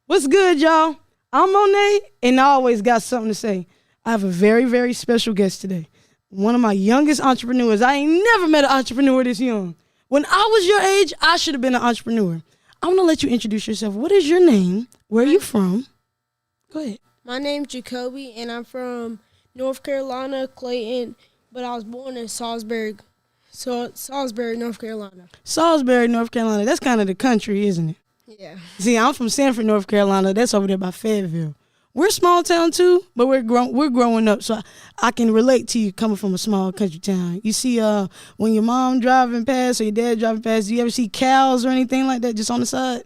What's good, y'all? I'm Monet, and I always got something to say. I have a very, very special guest today. One of my youngest entrepreneurs. I ain't never met an entrepreneur this young. When I was your age, I should have been an entrepreneur. I'm going to let you introduce yourself. What is your name? Where are you from? Go ahead. My name's Jacoby, and I'm from North Carolina, Clayton, but I was born in Salisbury, North Carolina. Salisbury, North Carolina. That's kind of the country, isn't it? Yeah. See, I'm from Sanford, North Carolina. That's over there by Fayetteville. We're a small town too, but we're growing up, so I can relate to you coming from a small country town. You see, when your mom driving past or your dad driving past, do you ever see cows or anything like that just on the side?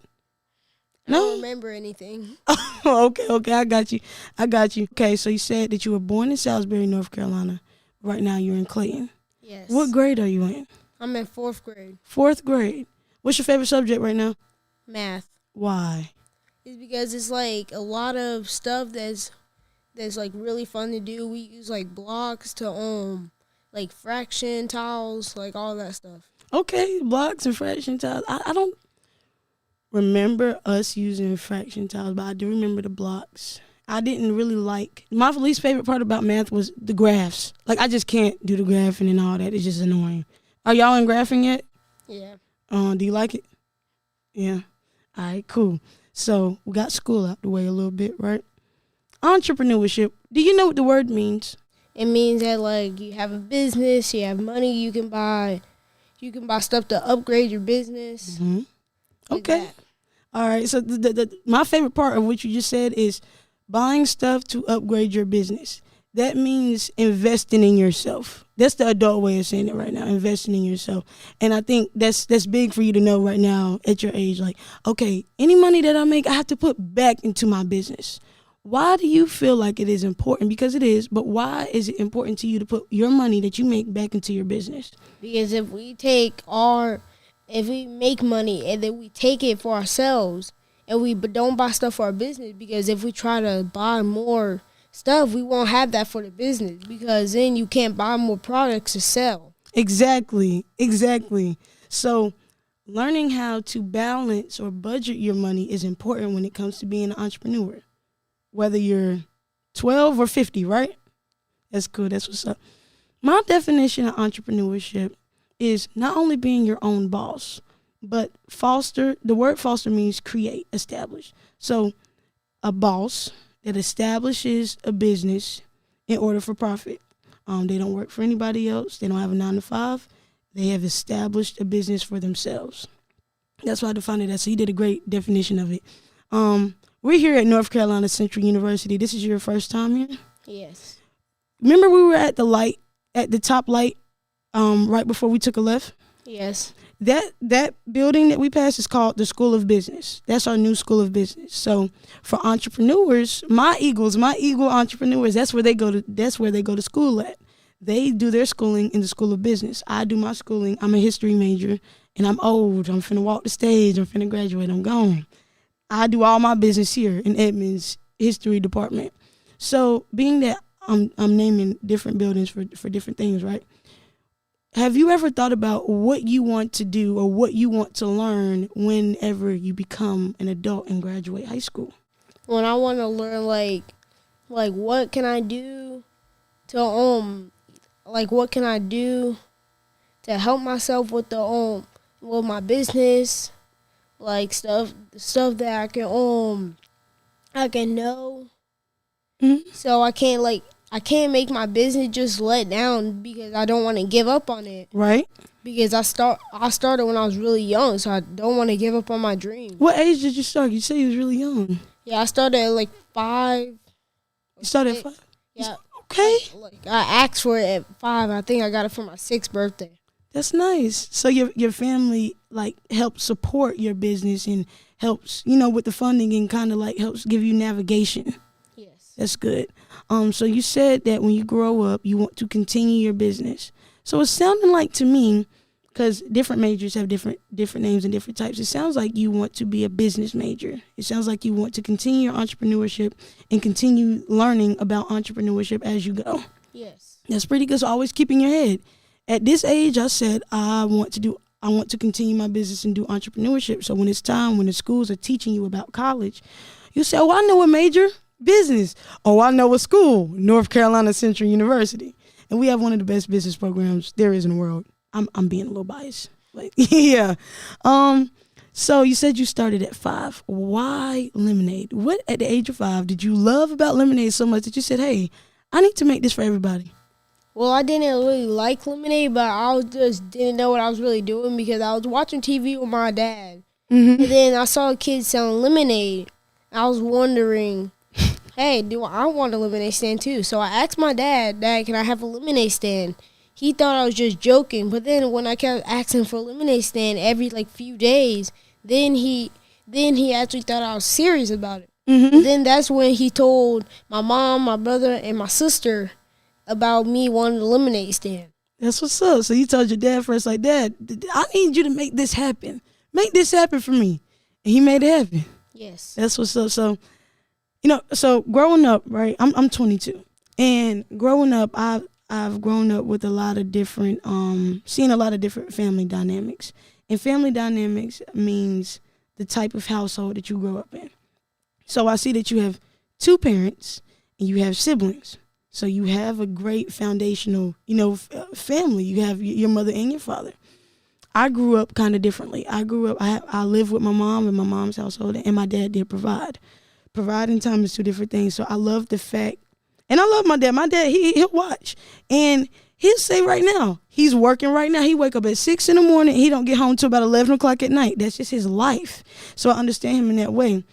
I don't remember anything. Oh, okay, I got you. Okay, so you said that you were born in Salisbury, North Carolina. Right now you're in Clayton. Yes. What grade are you in? I'm in 4th grade. 4th grade. What's your favorite subject right now? Math. Why? It's because it's like a lot of stuff that's like really fun to do. We use like blocks to like fraction tiles, like all that stuff. Okay, blocks and fraction tiles. I don't remember us using fraction tiles, but I do remember the blocks. I didn't really like, my least favorite part about math was the graphs. Like, I just can't do the graphing and all that. It's just annoying. Are y'all in graphing yet? Yeah. Do you like it? Yeah. All right, cool. So we got school out the way a little bit, right? Entrepreneurship. Do you know what the word means? It means that like you have a business, you have money, you can buy stuff to upgrade your business. Mm-hmm. Like Okay. that. All right. So my favorite part of what you just said is buying stuff to upgrade your business. That means investing in yourself. That's the adult way of saying it right now, investing in yourself. And I think that's big for you to know right now at your age. Like, okay, any money that I make, I have to put back into my business. Why do you feel like it is important? Because it is, but why is it important to you to put your money that you make back into your business? Because if we make money and then we take it for ourselves and we don't buy stuff for our business, because if we try to buy more stuff, we won't have that for the business, because then you can't buy more products to sell. Exactly. So learning how to balance or budget your money is important when it comes to being an entrepreneur. Whether you're 12 or 50, right? That's cool. That's what's up. My definition of entrepreneurship is not only being your own boss, but foster. The word foster means create, establish. So a boss that establishes a business in order for profit. They don't work for anybody else. They don't have a 9-to-5. They have established a business for themselves. That's why I defined it as. So you did a great definition of it. We're here at North Carolina Central University. This is your first time here? Yes. Remember we were at the top light, right before we took a left? Yes. That building that we passed is called the School of Business. That's our new School of Business. So for entrepreneurs, my Eagle entrepreneurs, that's where they go to school at. They do their schooling in the School of Business. I do my schooling. I'm a history major, and I'm old. I'm finna walk the stage. I'm finna graduate. I'm gone. I do all my business here in Edmonds History Department. So being that I'm naming different buildings for different things, right? Have you ever thought about what you want to do or what you want to learn whenever you become an adult and graduate high school? When I want to learn like what can I do to what can I do to help myself with with my business, like stuff that I can know. Mm-hmm. So I can't make my business just let down, because I don't want to give up on it. Right. Because I started when I was really young, so I don't want to give up on my dream. What age did you start? You said you was really young. Yeah, I started at like 5. You started at 5? Yeah. Okay. Like I asked for it at 5. I think I got it for my 6th birthday. That's nice. So your family like helps support your business and helps, with the funding, and kind of like helps give you navigation. Yes. That's good. So you said that when you grow up, you want to continue your business. So it's sounding like to me, because different majors have different names and different types, it sounds like you want to be a business major. It sounds like you want to continue your entrepreneurship and continue learning about entrepreneurship as you go. Yes. That's pretty good. So always keep in your head. At this age, I said I want to do I want to continue my business and do entrepreneurship. So when it's time, when the schools are teaching you about college, you say, oh, I know a major, business. Oh, I know a school, North Carolina Central University. And we have one of the best business programs there is in the world. I'm being a little biased. Like, yeah. So you said you started at 5. Why lemonade? What at the age of 5 did you love about lemonade so much that you said, hey, I need to make this for everybody? Well, I didn't really like lemonade, but just didn't know what I was really doing because I was watching TV with my dad. Mm-hmm. And then I saw a kid selling lemonade. I was wondering, hey, do I want a lemonade stand too? So I asked my dad, can I have a lemonade stand? He thought I was just joking, but then when I kept asking for a lemonade stand every few days, then he actually thought I was serious about it. Mm-hmm. Then that's when he told my mom, my brother, and my sister about me wanting a lemonade stand. That's what's up. So you told your dad first, like, Dad, I need you to make this happen. Make this happen for me. And he made it happen. Yes. That's what's up. So, so growing up, right, I'm 22. And growing up, I've grown up with a lot of different, seeing a lot of different family dynamics. And family dynamics means the type of household that you grow up in. So I see that you have 2 parents and you have siblings. So you have a great foundational, family. You have your mother and your father. I grew up kind of differently. I lived with my mom in my mom's household, and my dad did provide. Provide and time is 2 different things. So I love the fact, and I love my dad. My dad, he'll watch, and he'll say right now, he's working right now. He wake up at 6 in the morning. He don't get home till about 11 o'clock at night. That's just his life. So I understand him in that way.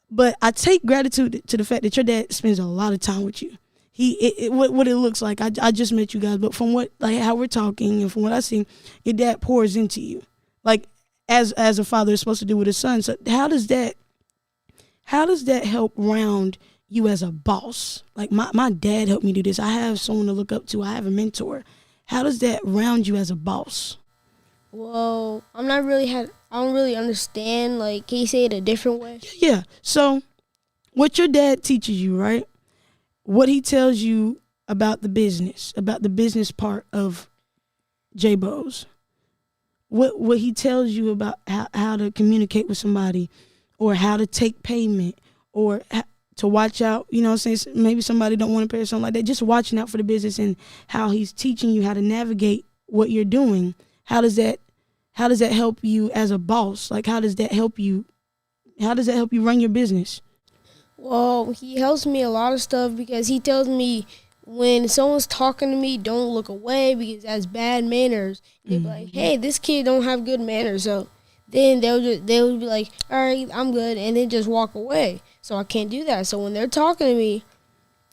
But I take gratitude to the fact that your dad spends a lot of time with you. What it looks like. I just met you guys, but from how we're talking and from what I see, your dad pours into you, like as a father is supposed to do with his son. So how does that help round you as a boss? Like my dad helped me do this. I have someone to look up to. I have a mentor. How does that round you as a boss? Well, I don't really understand. Like, can you say it a different way? Yeah. So what your dad teaches you, right? What he tells you about the business part of J.BO's, what he tells you about how to communicate with somebody, or how to take payment, or to watch out, maybe somebody don't want to pay or something like that. Just watching out for the business and how he's teaching you how to navigate what you're doing. How does that help you as a boss? Like, how does that help you run your business? Well, he helps me a lot of stuff because he tells me when someone's talking to me, don't look away because that's bad manners. They'll be like, hey, this kid don't have good manners. So then they'll be like, all right, I'm good, and then just walk away. So I can't do that. So when they're talking to me,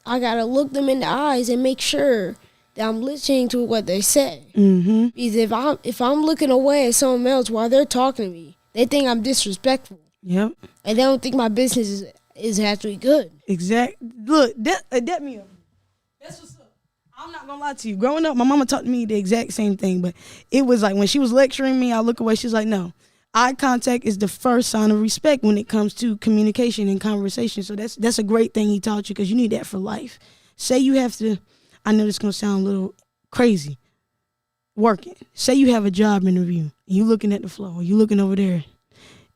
I got to look them in the eyes and make sure that I'm listening to what they say. Mm-hmm. Because if I'm looking away at someone else while they're talking to me, they think I'm disrespectful. Yep. And they don't think my business is actually good. Exactly. Look, that me up. That's what's up. I'm not gonna lie to you. Growing up, my mama taught me the exact same thing, but it was like when she was lecturing me, I look away. She's like, "No, eye contact is the first sign of respect when it comes to communication and conversation." So that's a great thing he taught you because you need that for life. Say you have to. I know this is gonna sound a little crazy. Working. Say you have a job interview and you looking at the floor, you looking over there.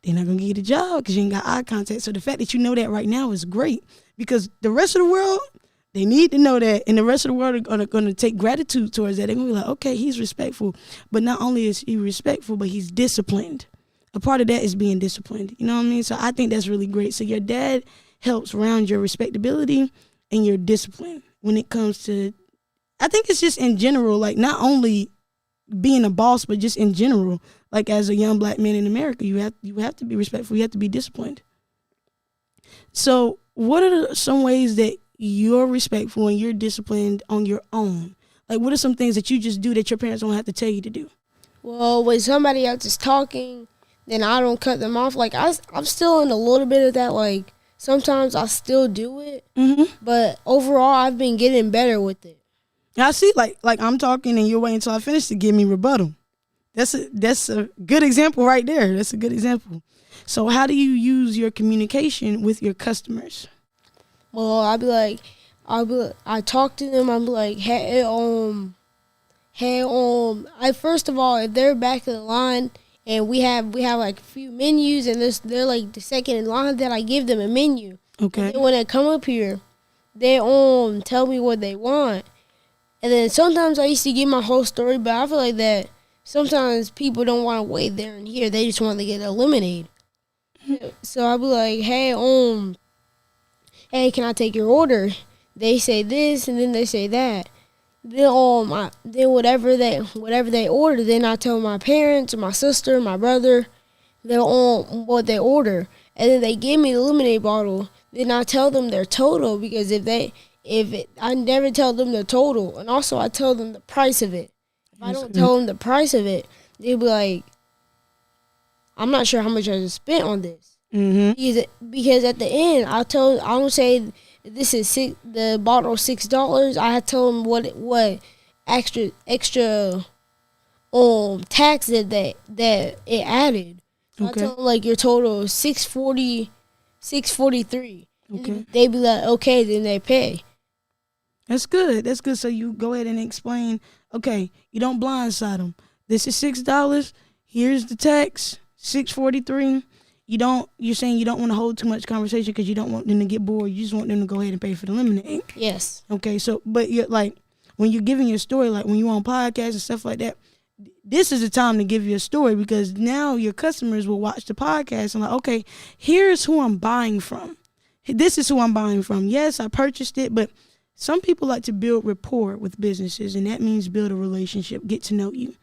They're not going to get a job because you ain't got eye contact. So the fact that you know that right now is great because the rest of the world, they need to know that. And the rest of the world are going to take gratitude towards that. They're going to be like, okay, he's respectful. But not only is he respectful, but he's disciplined. A part of that is being disciplined. You know what I mean? So I think that's really great. So your dad helps round your respectability and your discipline when it comes to, I think it's just in general, like not only being a boss, but just in general. Like as a young black man in America, you have to be respectful. You have to be disciplined. So what are some ways that you're respectful and you're disciplined on your own? Like what are some things that you just do that your parents don't have to tell you to do? Well, when somebody else is talking, then I don't cut them off. Like I'm still in a little bit of that. Like sometimes I still do it, but overall I've been getting better with it. I see. Like I'm talking and you're waiting until I finish to give me rebuttal. That's a good example right there. That's a good example. So how do you use your communication with your customers? Well, I talk to them. I'm like, hey, hey, I first of all, if they're back in the line and we have like a few menus and they're like the second in line, that I give them a menu. Okay. And then when they come up here, they tell me what they want. And then sometimes I used to give my whole story, but I feel like that sometimes people don't want to wait there and here. They just want to get a lemonade. So I'll be like, hey, can I take your order? They say this, and then they say that. Then whatever they order, then I tell my parents, or my sister, my brother, what they order, and then they give me the lemonade bottle. Then I tell them their total, because I never tell them the total, and also I tell them the price of it. If I don't tell them the price of it, they'll be like, I'm not sure how much I just spent on this. Mm-hmm. Because at the end, I don't say this is the bottle $6. I tell them what extra tax that it added. So Okay. I tell them like your total is $643. Okay. They be like, okay, then they pay. That's good. That's good. So you go ahead and explain. Okay, you don't blindside them. This is $6. Here's the tax, $643. You're saying you don't want to hold too much conversation because you don't want them to get bored. You just want them to go ahead and pay for the lemonade. Yes. Okay. So, but you're like, when you're giving your story, like when you're on podcasts and stuff like that, this is the time to give your story, because now your customers will watch the podcast and like, okay, here's who I'm buying from. This is who I'm buying from. Yes, I purchased it, but some people like to build rapport with businesses, and that means build a relationship, get to know you.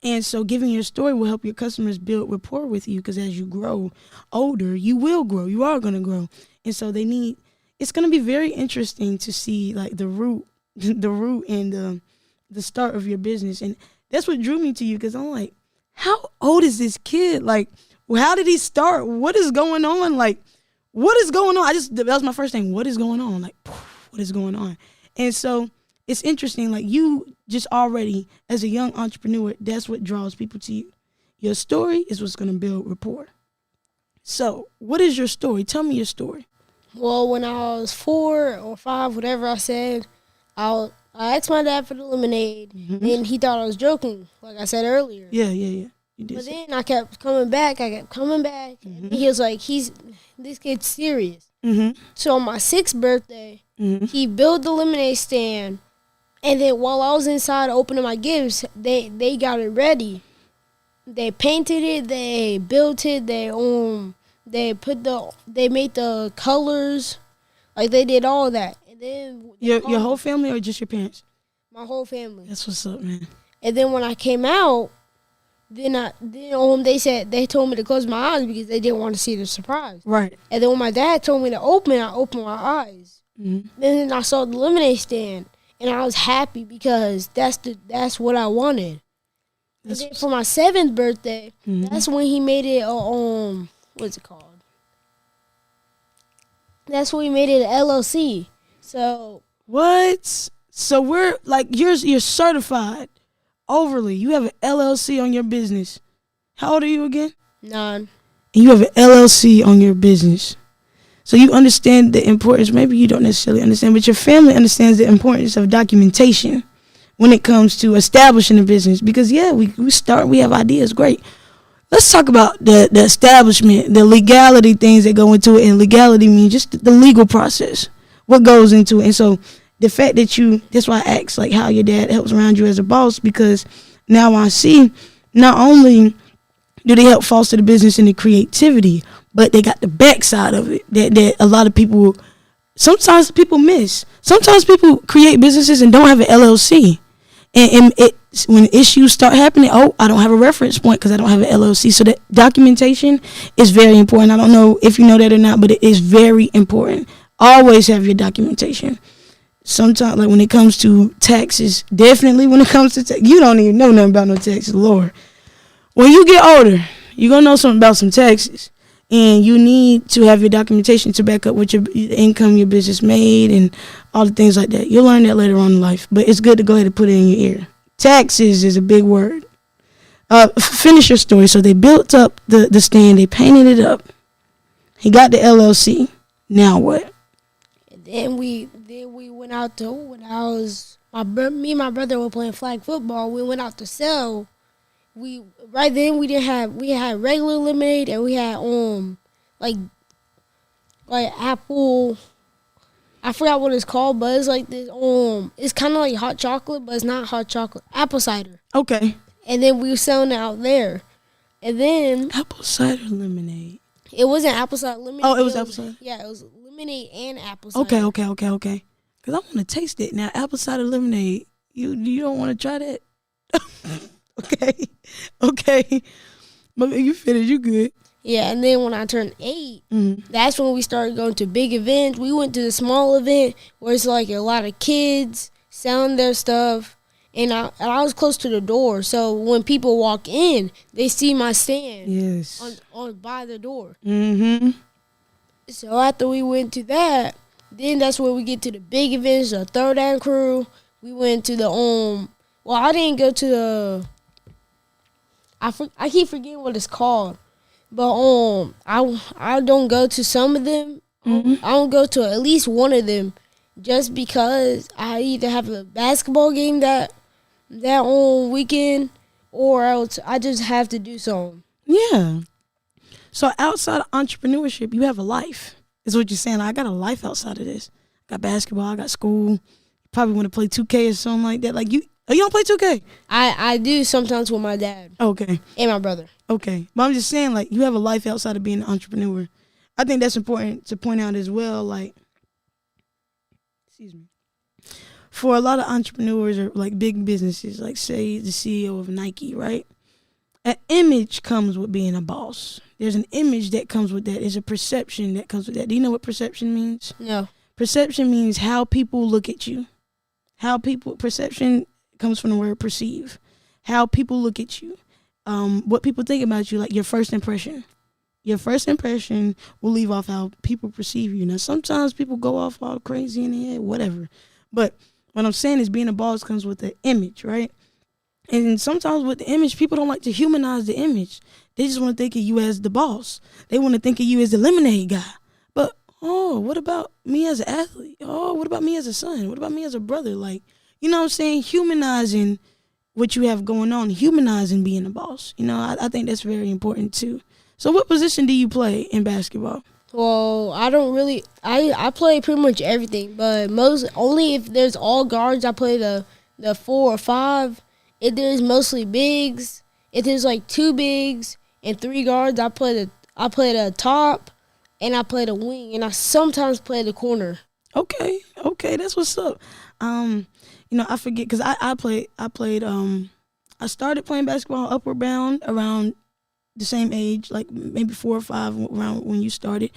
And so giving your story will help your customers build rapport with you, because as you grow older, you will grow. You are going to grow. And so it's going to be very interesting to see like the root and the start of your business. And that's what drew me to you, because I'm like, how old is this kid? Like, how did he start? What is going on? Like, what is going on? That was my first thing. What is going on? Like, what is going on? And so it's interesting, like you just already, as a young entrepreneur, that's what draws people to you. Your story is what's going to build rapport. So what is your story? Tell me your story. Well, when I was 4 or 5, whatever I said, I asked my dad for the lemonade, and he thought I was joking, like I said earlier. Yeah. You did. But then I kept coming back, and he was like, this kid's serious. So on my 6th birthday, he built the lemonade stand, and then while I was inside opening my gifts, they got it ready. They painted it, they built it, they made the colors, like they did all that. And then your whole family or just your parents? My whole family. That's what's up, man. And then when I came out, they told me to close my eyes because they didn't want to see the surprise. Right. And then when my dad told me to open, I opened my eyes. Then I saw the lemonade stand, and I was happy because that's what I wanted. And then for my 7th birthday, that's when he made it what's it called? That's when he made it an LLC. So what? So we're like, you're certified overly. You have an LLC on your business. How old are you again? 9. And you have an LLC on your business. So you understand the importance. Maybe you don't necessarily understand, but your family understands the importance of documentation when it comes to establishing a business. Because we have ideas, great. Let's talk about the establishment, the legality things that go into it. And legality means just the legal process, what goes into it. And so the fact that that's why I asked like how your dad helps around you as a boss, because now I see not only do they help foster the business and the creativity, but they got the backside of it that a lot of people, sometimes people miss. Sometimes people create businesses and don't have an LLC. And when issues start happening, I don't have a reference point because I don't have an LLC. So that documentation is very important. I don't know if you know that or not, but it is very important. Always have your documentation. Sometimes, like when it comes to taxes, definitely when it comes to you don't even know nothing about no taxes, Lord. When you get older, you're going to know something about some taxes. And you need to have your documentation to back up what your income your business made and all the things like that. You'll learn that later on in life. But it's good to go ahead and put it in your ear. Taxes is a big word. Finish your story. So they built up the stand. They painted it up. He got the LLC. Now what? And then we went out to, when I was Me and my brother were playing flag football. We went out to sell. Right then we had regular lemonade and we had like apple. I forgot what it's called, but it's like this it's kind of like hot chocolate, but it's not hot chocolate. Apple cider. Okay. And then we were selling it out there. And then Apple cider lemonade. it wasn't apple cider lemonade. Oh, it was apple cider. Yeah, it was lemonade and apple cider. Okay. Cause I want to taste it now. Apple cider lemonade. You don't want to try that? Okay. But you finished. You good? Yeah, and then when I turned 8, that's when we started going to big events. We went to the small event where it's like a lot of kids selling their stuff, and I was close to the door. So when people walk in, they see my stand. Yes. On by the door. Mm-hmm. So after we went to that, then that's where we get to the big events, the Third Down Crew. We went to the well, I didn't go to the. I keep forgetting what it's called. But I don't go to some of them. I don't go to at least one of them, just because I either have a basketball game that weekend, or else I just have to do something. Yeah. So outside of entrepreneurship, you have a life. Is what you're saying. I got a life outside of this. I got basketball. I got school. You probably want to play 2K or something like that. Like you don't play 2K? I do sometimes with my dad. Okay. And my brother. Okay. But I'm just saying, like, you have a life outside of being an entrepreneur. I think that's important to point out as well. Like, excuse me. For a lot of entrepreneurs or, like, big businesses, like, say, the CEO of Nike, right? An image comes with being a boss. There's an image that comes with that. There's a perception that comes with that. Do you know what perception means? No. Perception means how people look at you. Perception comes from the word perceive. How people look at you. What people think about you, like your first impression. Your first impression will leave off how people perceive you. Now, sometimes people go off all crazy in the head, whatever. But what I'm saying is being a boss comes with the image, right? And sometimes with the image, people don't like to humanize the image. They just want to think of you as the boss. They want to think of you as the lemonade guy. But, what about me as an athlete? What about me as a son? What about me as a brother? Like, you know what I'm saying? Humanizing what you have going on, humanizing being a boss. You know, I think that's very important too. So what position do you play in basketball? Well, I don't really. I play pretty much everything, but only if there's all guards, I play the 4 or 5. If there's mostly bigs, if there's like 2 bigs and 3 guards, I play the top, and I play the wing, and I sometimes play the corner. Okay, that's what's up. I forget because I started playing basketball Upward Bound around the same age, like maybe 4 or 5 around when you started,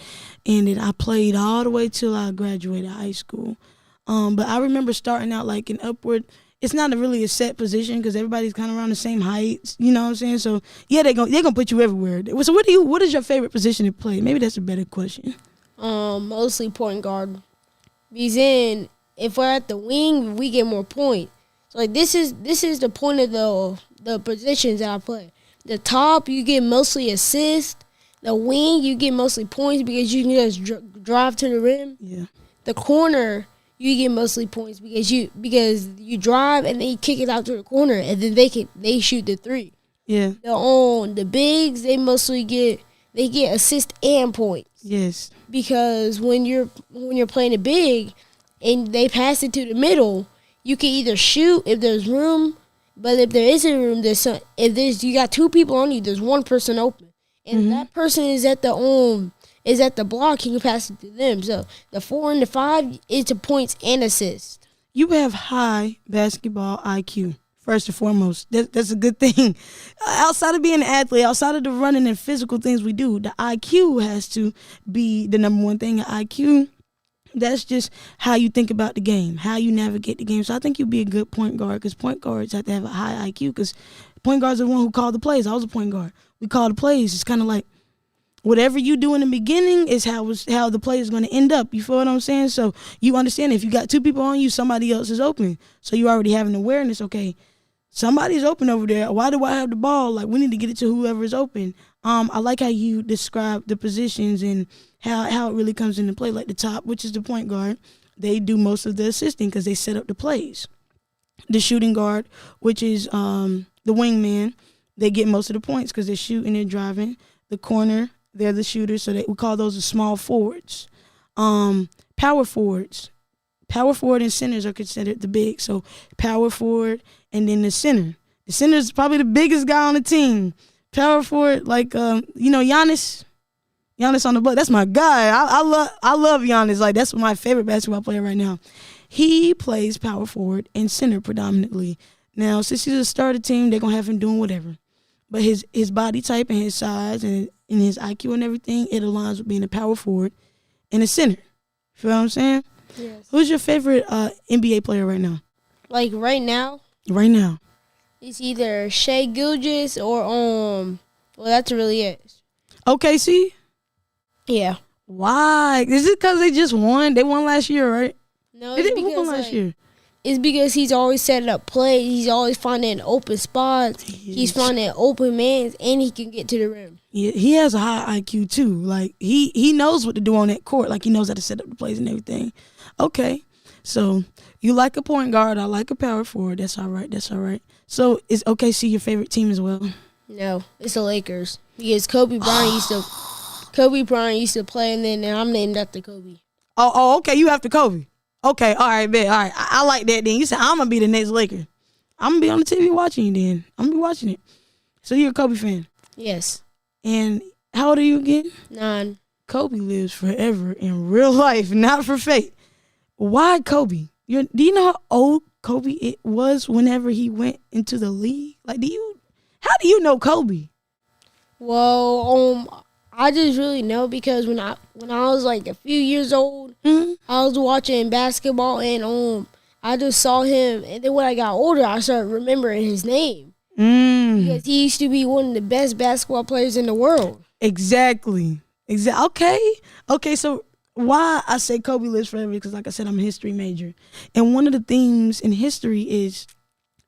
and then I played all the way till I graduated high school. But I remember starting out like in Upward. It's not really a set position because everybody's kind of around the same height. You know what I'm saying? So yeah, they're gonna put you everywhere. So what is your favorite position to play? Maybe that's a better question. Mostly point guard. Because then if we're at the wing, we get more points. So like this is the point of the positions that I play. The top, you get mostly assists. The wing, you get mostly points because you can just drive to the rim. Yeah. The corner, you get mostly points because you drive and then you kick it out to the corner and then they shoot the 3. Yeah. The bigs, they get assist and points. Yes. Because when you're playing a big and they pass it to the middle, you can either shoot if there's room, but if there isn't room, you got 2 people on you, there's 1 person open, and that person is at the block. You can pass it to them. So the 4 and the 5 is the points and assists. You have high basketball IQ. First and foremost, that's a good thing. Outside of being an athlete, outside of the running and physical things we do, the IQ has to be the number one thing. IQ, that's just how you think about the game, how you navigate the game. So I think you'd be a good point guard because point guards have to have a high IQ because point guards are the one who call the plays. I was a point guard. We call the plays. It's kind of like whatever you do in the beginning is how the play is going to end up. You feel what I'm saying? So you understand if you got 2 people on you, somebody else is open. So you already have an awareness, okay, somebody's open over there. Why do I have the ball? Like, we need to get it to whoever is open. I like how you describe the positions and how it really comes into play. Like the top, which is the point guard, they do most of the assisting because they set up the plays. the shooting guard, which is the wingman. They get most of the points because they're shooting, they're driving. The corner, they're the shooters, so we call those the small forwards. Power forwards. Power forward and centers are considered the big. So power forward and then the center. The center is probably the biggest guy on the team. Power forward, like Giannis. Giannis on the Bucks. That's my guy. I love Giannis. Like, that's my favorite basketball player right now. He plays power forward and center predominantly. Now, since he's a starter team, they're gonna have him doing whatever. But his body type and his size and his IQ and everything, it aligns with being a power forward and a center. Feel what I'm saying? Yes. Who's your favorite NBA player right now? Like right now? Right now. It's either Shea Gilgeous or well, that's really it. OKC? Yeah. Why? Is it because they just won? They won last year, right? No, They it's didn't win because last year. it's because he's always setting up plays. He's always finding open spots. He's finding open mans, and he can get to the rim. Yeah, he has a high IQ too. Like he knows what to do on that court. Like he knows how to set up the plays and everything. Okay, so you like a point guard. I like a power forward. That's all right. That's all right. So is OKC your favorite team as well? No, it's the Lakers because Kobe Bryant used to play, and then I'm named after Kobe. Oh, okay. You after Kobe. Okay, all right, bet. All right, I like that. Then you said I'm gonna be the next Laker. I'm gonna be on the TV watching you. Then I'm gonna be watching it. So you're a Kobe fan. Yes. And how old are you again? 9. Kobe lives forever in real life, not for fate. Why Kobe? Do you know how old Kobe it was whenever he went into the league? Like, how do you know Kobe? Well, I just really know because when I was like a few years old, I was watching basketball and I just saw him, and then when I got older, I started remembering his name because he used to be one of the best basketball players in the world. Exactly. Okay. So why I say Kobe lives forever? Because, like I said, I'm a history major, and one of the themes in history is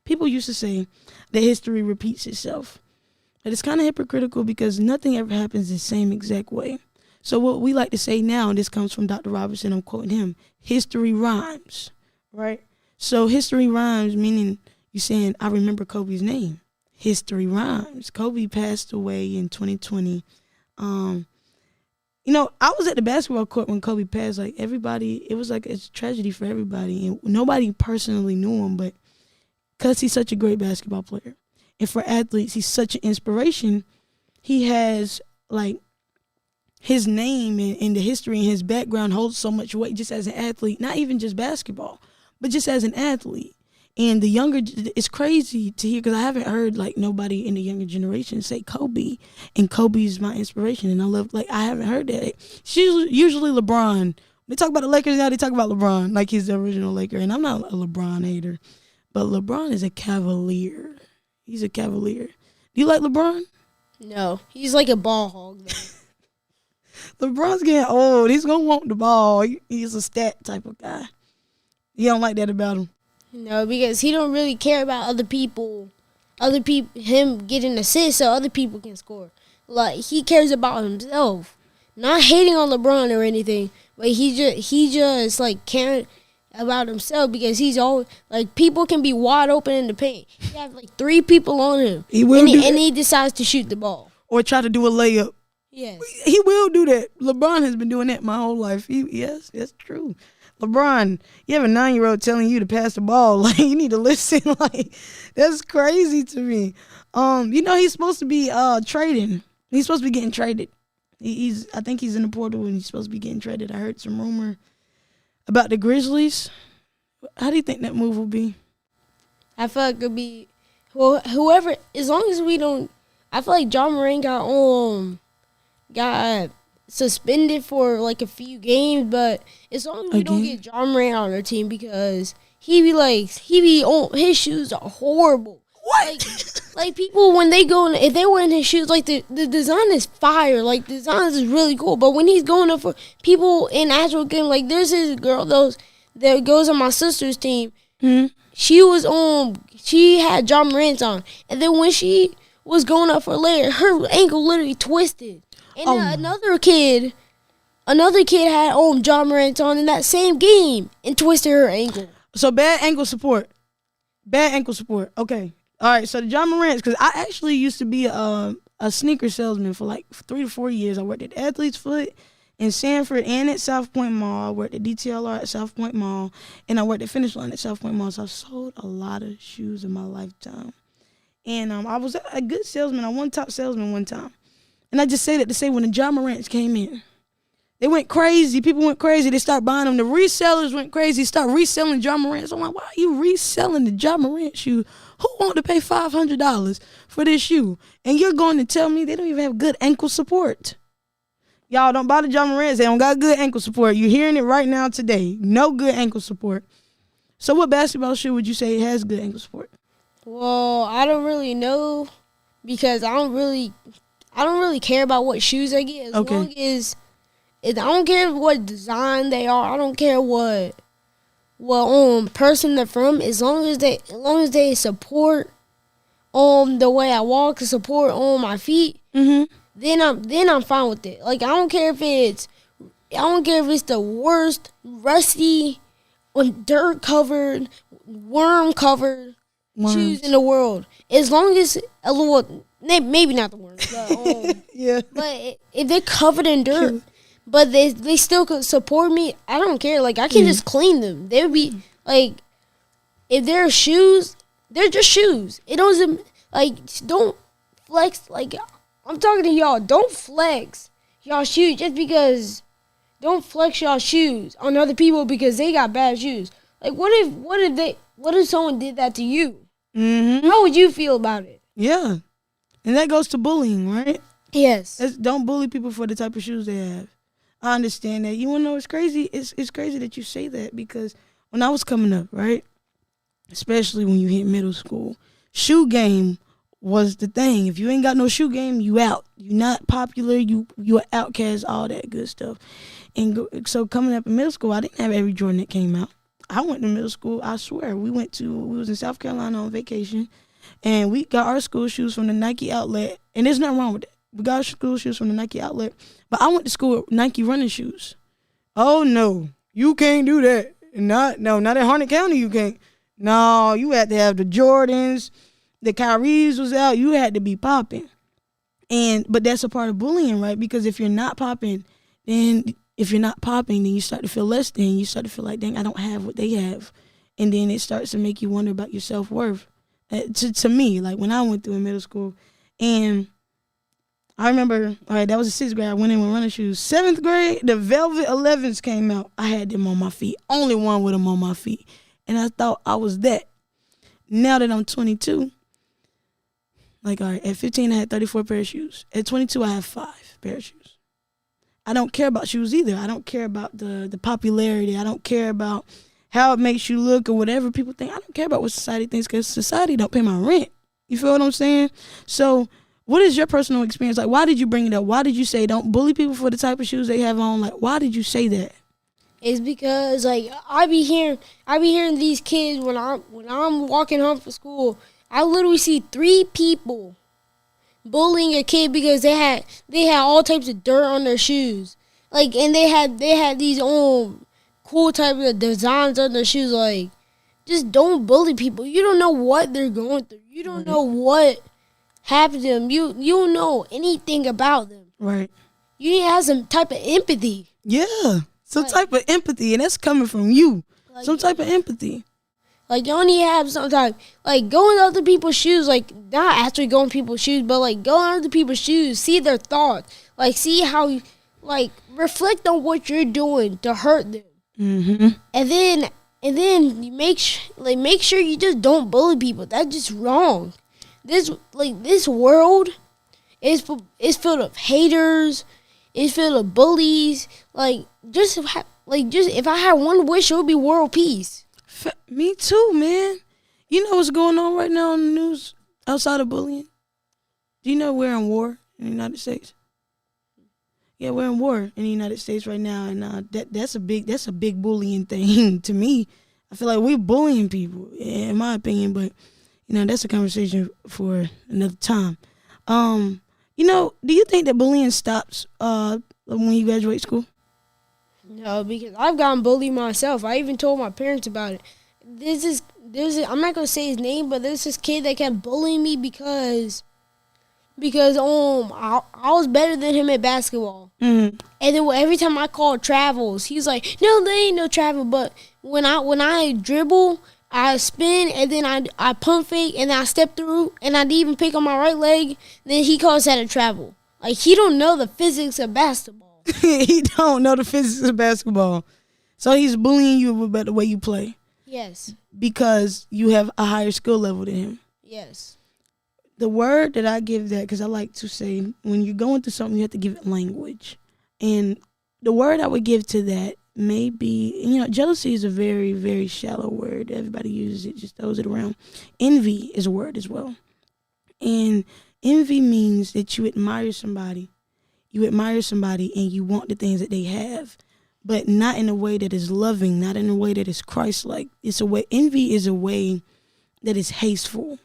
people used to say that history repeats itself. But it's kind of hypocritical because nothing ever happens the same exact way. So what we like to say now, and this comes from Dr. Robertson, I'm quoting him, history rhymes, right? So history rhymes, meaning you're saying, I remember Kobe's name. History rhymes. Kobe passed away in 2020. I was at the basketball court when Kobe passed. Like, everybody, it was like it's a tragedy for everybody. And nobody personally knew him, but because he's such a great basketball player. And for athletes, he's such an inspiration. He has, like, his name and the history and his background holds so much weight just as an athlete, not even just basketball, but just as an athlete. And it's crazy to hear because I haven't heard, like, nobody in the younger generation say Kobe, and Kobe's my inspiration. And I haven't heard that. It's usually LeBron. When they talk about the Lakers now, they talk about LeBron, like he's the original Laker. And I'm not a LeBron hater, but LeBron is a Cavalier. He's a Cavalier. Do you like LeBron? No, he's like a ball hog, though. LeBron's getting old. He's going to want the ball. He's a stat type of guy. You don't like that about him? No, because he don't really care about other people, him getting assists so other people can score. Like, he cares about himself. Not hating on LeBron or anything, but he just like caring about himself because he's always like people can be wide open in the paint. He have like 3 people on him. And he decides to shoot the ball or try to do a layup. Yes, he will do that. LeBron has been doing that my whole life. Yes, that's true. LeBron, you have a 9-year-old telling you to pass the ball. Like, you need to listen. Like, that's crazy to me. He's supposed to be trading. He's supposed to be getting traded. I think he's in the portal and he's supposed to be getting traded. I heard some rumor about the Grizzlies. How do you think that move will be? I feel like it'll be whoever. As long as we don't, I feel like John Moran got suspended for like a few games, but as long as we don't get John Moran on our team because his shoes are horrible. What? Like people when they go if they wear his shoes, like the design is fire, like the design is really cool. But when he's going up for people in actual game, like there's this girl that goes on my sister's team. Mm-hmm. She had John Morant's on, and then when she was going up for a layer, her ankle literally twisted. And another kid had John Morant on in that same game and twisted her ankle. So bad ankle support. Bad ankle support. Okay. All right. So the John Morant's, because I actually used to be a sneaker salesman for like 3 to 4 years. I worked at Athlete's Foot in Sanford and at South Point Mall. I worked at DTLR at South Point Mall, and I worked at Finish Line at South Point Mall. So I've sold a lot of shoes in my lifetime. And I was a good salesman. I won top salesman one time. And I just say that to say when the John Morant's came in, they went crazy. People went crazy. They started buying them. The resellers went crazy. Start reselling John Morant's. I'm like, why are you reselling the John Morant shoe? Who want to pay $500 for this shoe? And you're going to tell me they don't even have good ankle support. Y'all don't buy the John Morant's. They don't got good ankle support. You're hearing it right now today. No good ankle support. So what basketball shoe would you say has good ankle support? Well, I don't really know because I don't really care about what shoes I get. As long as I don't care what design they are. I don't care what person they're from. As long as they support the way I walk, support on my feet. Mm-hmm. Then I'm fine with it. Like I don't care if it's the worst, rusty, dirt covered, worm covered shoes in the world. As long as maybe not the worms, but yeah. But if they're covered in dirt, but they still could support me, I don't care. Like I can just clean them. They would be like, if they're shoes, they're just shoes. It doesn't don't flex. Like I'm talking to y'all. Don't flex y'all shoes just because. Don't flex y'all shoes on other people because they got bad shoes. Like what if someone did that to you? Mm-hmm. How would you feel about it? Yeah, and that goes to bullying, right? Yes. Don't bully people for the type of shoes they have. I understand that. You want to know what's crazy? It's crazy that you say that because when I was coming up, right, especially when you hit middle school, shoe game was the thing. If you ain't got no shoe game, you out. You not popular. You an outcast. All that good stuff. And so coming up in middle school, I didn't have every Jordan that came out. I went to middle school. I swear, we was in South Carolina on vacation, and we got our school shoes from the Nike outlet. And there's nothing wrong with that. We got our school shoes from the Nike outlet, but I went to school with Nike running shoes. Oh no, you can't do that. Not at Harnett County. You can't. No, you had to have the Jordans. The Kyries was out. You had to be popping. But that's a part of bullying, right? Because if you're not popping, then you start to feel less than. You start to feel like, dang, I don't have what they have. And then it starts to make you wonder about your self-worth. To me, like when I went through in middle school. And I remember, all right, that was the 6th grade. I went in with running shoes. 7th grade, the Velvet 11s came out. I had them on my feet. Only one with them on my feet. And I thought I was that. Now that I'm 22, like, all right, at 15, I had 34 pair of shoes. At 22, I have 5 pair of shoes. I don't care about shoes either. I don't care about the popularity. I don't care about how it makes you look or whatever people think. I don't care about what society thinks because society don't pay my rent. You feel what I'm saying? So what is your personal experience? Like, why did you bring it up? Why did you say don't bully people for the type of shoes they have on? Like, why did you say that? It's because, like, I be hearing these kids when I'm walking home from school. I literally see 3 people bullying a kid because they had all types of dirt on their shoes. Like, and they had these cool type of designs on their shoes. Like, just don't bully people. You don't know what they're going through. You don't know what happened to them. You don't know anything about them. Right. You need to have some type of empathy. Yeah. Some type of empathy, and that's coming from you. Like, some type of empathy. Like, you only have some type, like, go in other people's shoes, like, not actually go in people's shoes, but, like, go in other people's shoes, see their thoughts, like, see how, like, reflect on what you're doing to hurt them. Mm-hmm. And then you make sure you just don't bully people. That's just wrong. This world is filled of haters. It's filled of bullies. Just if I had one wish, it would be world peace. Me too, man. You know what's going on right now in the news outside of bullying? Do you know we're in war in the United States? Yeah, we're in war in the United States right now, and that's a big bullying thing to me. I feel like we're bullying people, in my opinion, but that's a conversation for another time. Do you think that bullying stops when you graduate school? No, because I've gotten bullied myself. I even told my parents about it. I'm not gonna say his name, but there's this kid that kept bullying me because I was better than him at basketball. Mm-hmm. And then every time I called travels, he's like, "No, there ain't no travel." But when I dribble, I spin, and then I pump fake, and then I step through, and I didn't even pick on my right leg. Then he calls that a travel. Like, he don't know the physics of basketball. He don't know the physics of basketball. So he's bullying you about the way you play. Yes. Because you have a higher skill level than him. Yes. The word that I give that, because I like to say, when you're going through something, you have to give it language. And the word I would give to that may be, jealousy is a very, very shallow word. Everybody uses it, just throws it around. Envy is a word as well. And envy means that you admire somebody. You admire somebody and you want the things that they have, but not in a way that is loving, not in a way that is Christ-like. Envy is a way that is hasteful.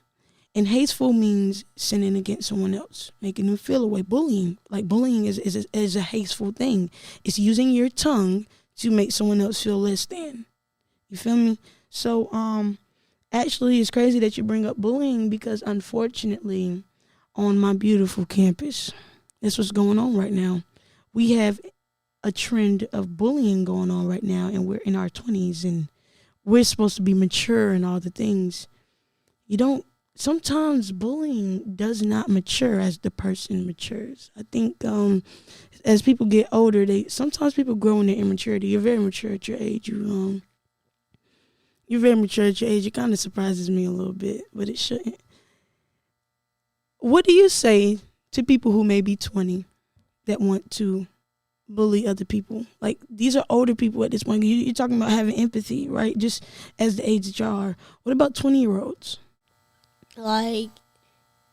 And hasteful means sinning against someone else, making them feel away. Bullying is a hasteful thing. It's using your tongue to make someone else feel less than. You feel me? So, actually, it's crazy that you bring up bullying because, unfortunately, on my beautiful campus, that's what's going on right now. We have a trend of bullying going on right now, and we're in our 20s, and we're supposed to be mature and all the things. Sometimes bullying does not mature as the person matures. I think as people get older, sometimes people grow in their immaturity. You're very mature at your age. You're very mature at your age. It kind of surprises me a little bit, but it shouldn't. What do you say to people who may be 20 that want to bully other people? Like, these are older people at this point. You're talking about having empathy, right? Just as the age that y'all are. What about 20-year-olds? Like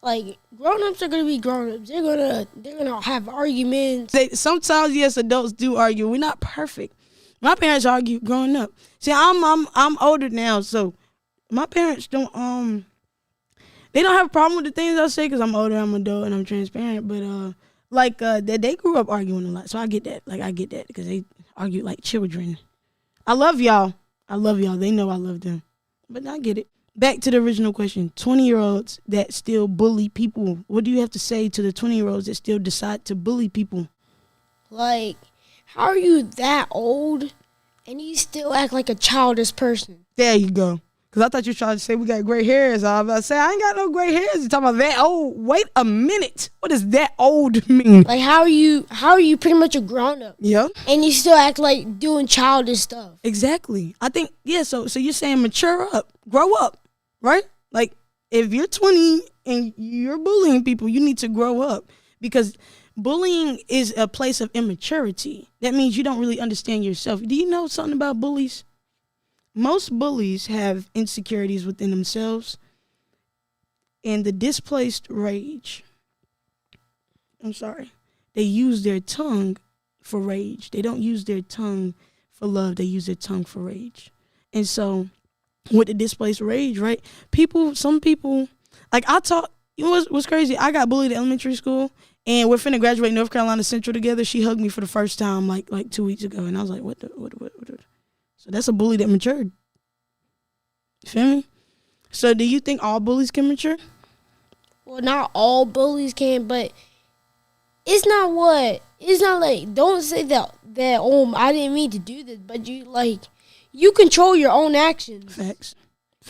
grown-ups are gonna be grown-ups. They're gonna have arguments. Sometimes, yes, adults do argue. We're not perfect. My parents argued growing up. See, I'm older now, so my parents don't they don't have a problem with the things I say because I'm older, I'm adult, and I'm transparent. But they grew up arguing a lot, so I get that. Like, I get that because they argue like children. I love y'all. They know I love them, but I get it. Back to the original question, 20-year-olds that still bully people. What do you have to say to the 20-year-olds that still decide to bully people? Like, how are you that old and you still act like a childish person? There you go. Because I thought you were trying to say we got gray hairs. I was about to say, I ain't got no gray hairs. You're talking about that old. Wait a minute. What does that old mean? Like, how are you pretty much a grown-up? Yeah. And you still act like doing childish stuff. Exactly. I think, yeah, so you're saying mature up, grow up. Right? Like, if you're 20 and you're bullying people, you need to grow up because bullying is a place of immaturity. That means you don't really understand yourself. Do you know something about bullies? Most bullies have insecurities within themselves and the displaced rage. They use their tongue for rage. They don't use their tongue for love. They use their tongue for rage. And so with the displaced rage, right? Some people, like I taught, what's crazy? I got bullied at elementary school, and we're finna graduate North Carolina Central together. She hugged me for the first time like 2 weeks ago, and I was like, what? So that's a bully that matured. You feel me? So do you think all bullies can mature? Well, not all bullies can, but it's not like, don't say that I didn't mean to do this, but you control your own actions. Facts.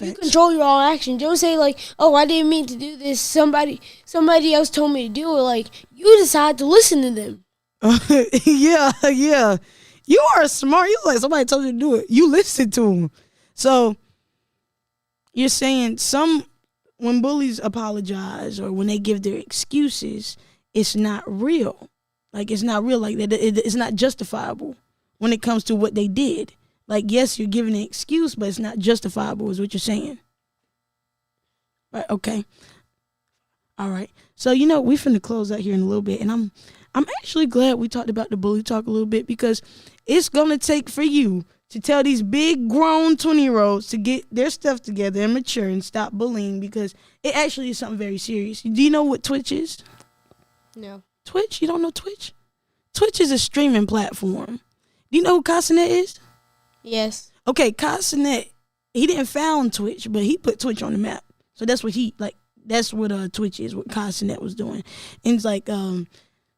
You control your own actions. Don't say like, "Oh, I didn't mean to do this. Somebody else told me to do it." Like, you decide to listen to them. Yeah. You are smart. You like somebody told you to do it. You listen to them. So you're saying when bullies apologize or when they give their excuses, it's not real. Like, it's not real. Like, it's not justifiable when it comes to what they did. Like, yes, you're giving an excuse, but it's not justifiable is what you're saying. Right, okay. All right. So, we finna close out here in a little bit. And I'm actually glad we talked about the bully talk a little bit because it's going to take for you to tell these big grown 20-year-olds to get their stuff together and mature and stop bullying because it actually is something very serious. Do you know what Twitch is? No. Twitch? You don't know Twitch? Twitch is a streaming platform. Do you know who Casanet is? Yes. Okay, Casanet he didn't found Twitch, but he put Twitch on the map. So that's what that's what Twitch is, what Castanet was doing. And it's like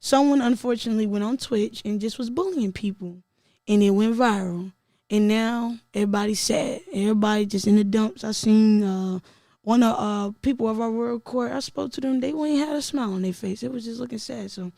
someone unfortunately went on Twitch and just was bullying people, and it went viral. And now everybody's sad. Everybody just in the dumps. I seen one of people of our world court. I spoke to them. They ain't had a smile on their face. It was just looking sad. So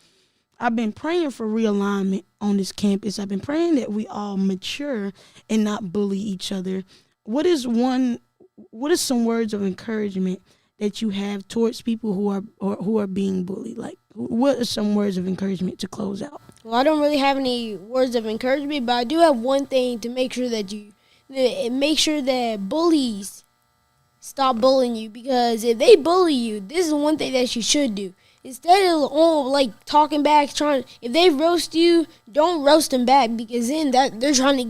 I've been praying for realignment on this campus. I've been praying that we all mature and not bully each other. What is some words of encouragement that you have towards people who are being bullied? Like, what are some words of encouragement to close out? Well, I don't really have any words of encouragement, but I do have one thing to make sure that bullies stop bullying you, because if they bully you, this is one thing that you should do. Instead of talking back, if they roast you, don't roast them back, because then they're trying to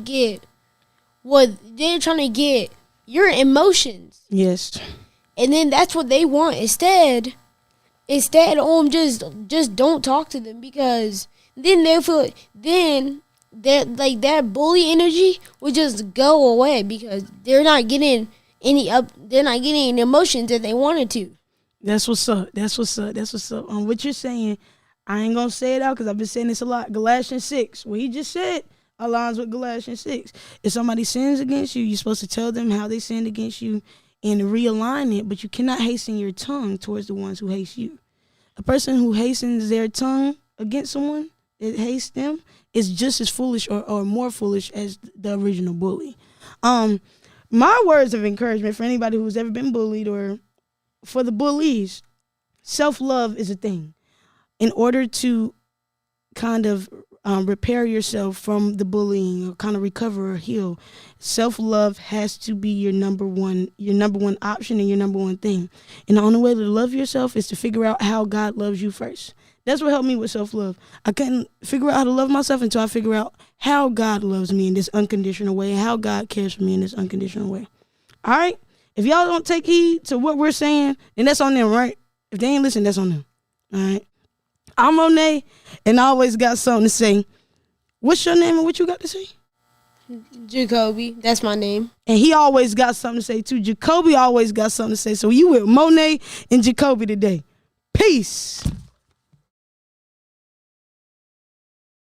get your emotions. Yes. And then that's what they want. Instead, just don't talk to them, because then they feel that bully energy will just go away, because they're not getting any emotions that they wanted to. That's what's up. What you're saying, I ain't gonna say it out because I've been saying this a lot. Galatians 6, what he just said aligns with Galatians 6. If somebody sins against you, you're supposed to tell them how they sinned against you and realign it, but you cannot hasten your tongue towards the ones who hate you. A person who hastens their tongue against someone that hates them is just as foolish or more foolish as the original bully. My words of encouragement for anybody who's ever been bullied or for the bullies, self-love is a thing. In order to kind of repair yourself from the bullying or kind of recover or heal, self-love has to be your number one option and your number one thing. And the only way to love yourself is to figure out how God loves you first. That's what helped me with self-love. I couldn't figure out how to love myself until I figure out how God loves me in this unconditional way and how God cares for me in this unconditional way. All right? If y'all don't take heed to what we're saying, then that's on them, right? If they ain't listen, that's on them. All right? I'm Monet, and I always got something to say. What's your name and what you got to say? Jacoby. That's my name. And he always got something to say, too. Jacoby always got something to say. So you with Monet and Jacoby today. Peace.